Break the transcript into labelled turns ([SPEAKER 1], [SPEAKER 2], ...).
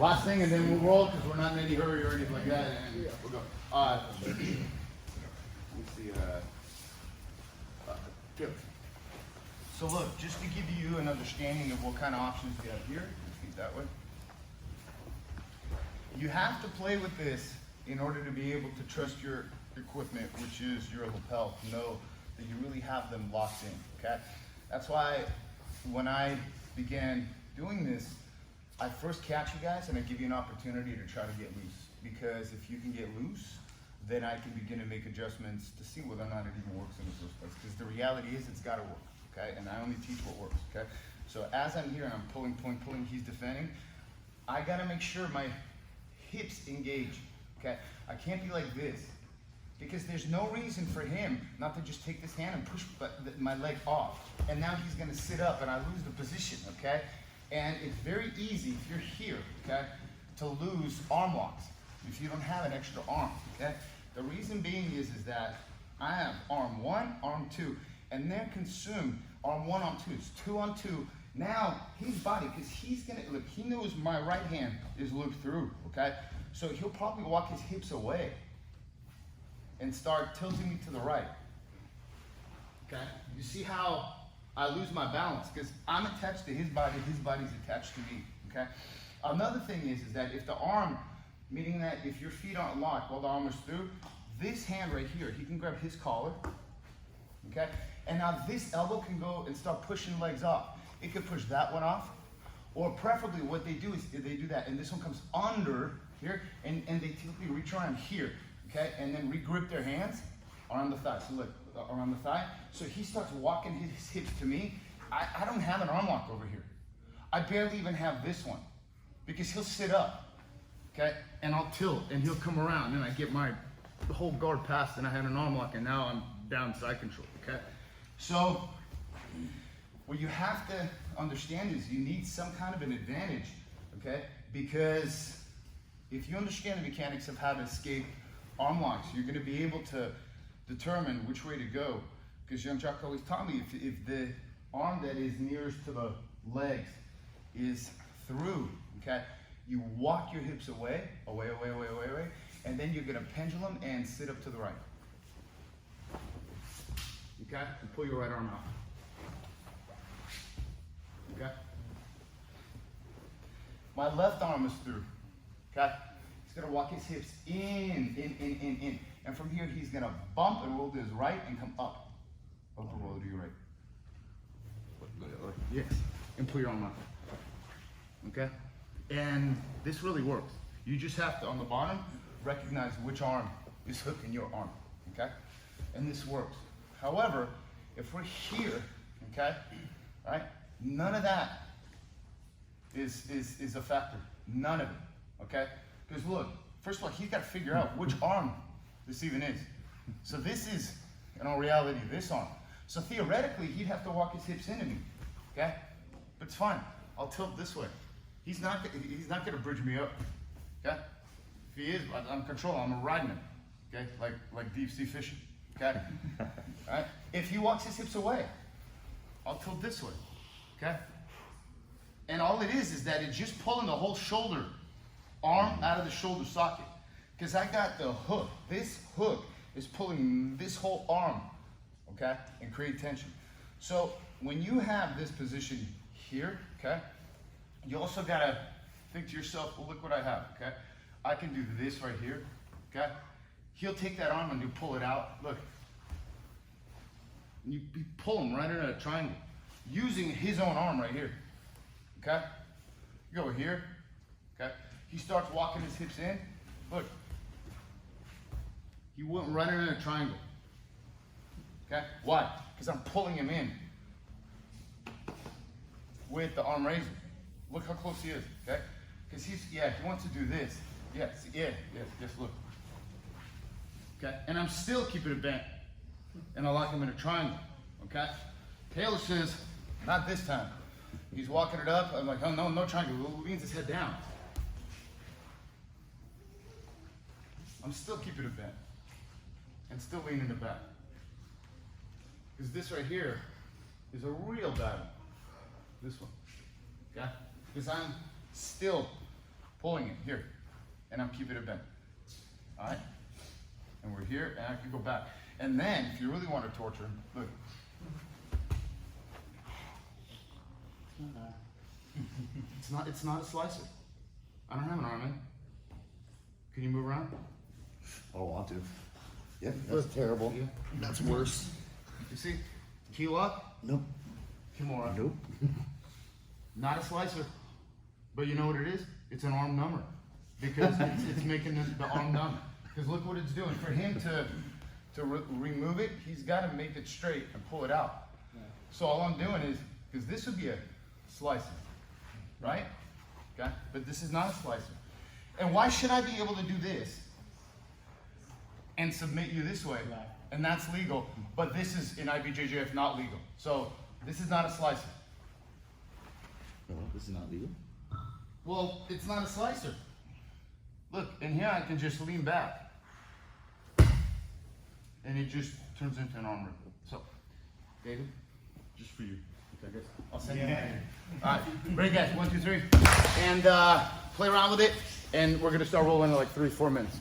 [SPEAKER 1] Last thing, and then we'll roll because we're not in any hurry or anything like that, and we'll go. Let me see. Good. So look, just to give you an understanding of what kind of options you have here, feet that way. You have to play with this in order to be able to trust your equipment, which is your lapel, to know that you really have them locked in, okay? That's why when I began doing this, I first catch you guys and I give you an opportunity to try to get loose. Because if you can get loose, then I can begin to make adjustments to see whether or not it even works in the first place. Because the reality is it's gotta work, okay? And I only teach what works, okay? So as I'm here and I'm pulling, he's defending, I gotta make sure my hips engage, okay? I can't be like this. Because there's no reason for him not to just take this hand and push my leg off. And now he's gonna sit up and I lose the position, okay? And it's very easy if you're here, okay, to lose arm locks if you don't have an extra arm, okay? The reason being is that I have arm one, arm two, and they're consumed arm one, arm two. It's 2 on 2. Now, his body, because he's gonna, look, he knows my right hand is looked through, okay? So he'll probably walk his hips away and start tilting me to the right, okay? You see how I lose my balance because I'm attached to his body's attached to me, okay? Another thing is that if the arm, meaning that if your feet aren't locked while the arm is through, this hand right here, he can grab his collar, okay? And now this elbow can go and start pushing legs off. It could push that one off, or preferably what they do is they do that, and this one comes under here, and they typically reach around here, okay? And then re-grip their hands around the thigh. So look, around the thigh. So he starts walking his hips to me. I don't have an arm lock over here. I barely even have this one because he'll sit up, okay? And I'll tilt and he'll come around and I get the whole guard passed and I had an arm lock and now I'm down side control, okay? So what you have to understand is you need some kind of an advantage, okay? Because if you understand the mechanics of how to escape arm locks, you're gonna be able to determine which way to go. Because young Chuck always taught me if the arm that is nearest to the legs is through, okay, you walk your hips away, and then you're gonna pendulum and sit up to the right. Okay, and pull your right arm out. Okay? My left arm is through, okay? He's gonna walk his hips in. And from here, he's gonna bump and roll to his right and come up. Up and roll to your right. Yes, and pull your arm out. Okay? And this really works. You just have to, on the bottom, recognize which arm is hooking your arm, okay? And this works. However, if we're here, okay, right, none of that is a factor. None of it, okay? Because look, first of all, he's got to figure out which arm this even is. So this is, in all reality, this arm. So theoretically, he'd have to walk his hips into me, okay? But it's fine. I'll tilt this way. He's not gonna bridge me up, okay? If he is, I'm controlling. I'm riding him, okay? Like deep sea fishing, okay? All right. If he walks his hips away, I'll tilt this way, okay? And all it is that it's just pulling the whole shoulder arm out of the shoulder socket. Because I got the hook. This hook is pulling this whole arm, okay, and create tension. So when you have this position here, okay, you also gotta think to yourself, well, look what I have, okay? I can do this right here, okay? He'll take that arm and you pull it out. Look, you pull him right in a triangle using his own arm right here, okay? You go here, okay? He starts walking his hips in. Look, he went right in a triangle, okay? Why? Because I'm pulling him in with the arm raiser. Look how close he is, okay? Because he wants to do this. Yes, look. Okay, and I'm still keeping it bent. And I lock him in a triangle, okay? Taylor says, not this time. He's walking it up. I'm like, oh, no triangle. He leans his head down. I'm still keeping it bent. And still leaning it back. Because this right here is a real battle. This one, okay? Because I'm still pulling it here, and I'm keeping it bent. All right? And we're here, and I can go back. And then, if you really want to torture him, look. It's not a slicer. I don't have an arm in. Can you move around?
[SPEAKER 2] I don't want to. Yeah, that's terrible.
[SPEAKER 1] Yeah.
[SPEAKER 2] That's worse.
[SPEAKER 1] You see? Heel up.
[SPEAKER 2] Nope.
[SPEAKER 1] Kimura.
[SPEAKER 2] Nope.
[SPEAKER 1] Not a slicer. But you know what it is? It's an arm number. Because it's making the arm numb. Because look what it's doing. For him to remove it, he's got to make it straight and pull it out. Yeah. So all I'm doing is, because this would be a slicer, right? Okay? But this is not a slicer. And why should I be able to do this and submit you this way? Right. And that's legal, but this is in IBJJF not legal. So this is not a slicer.
[SPEAKER 2] No, this is not legal.
[SPEAKER 1] Well, it's not a slicer. Look, and here I can just lean back. And it just turns into an arm wrinkle. So, David, just for you. Okay, I'll send you. All right, ready guys, 1, 2, 3. And play around with it. And we're gonna start rolling in like 3-4 minutes.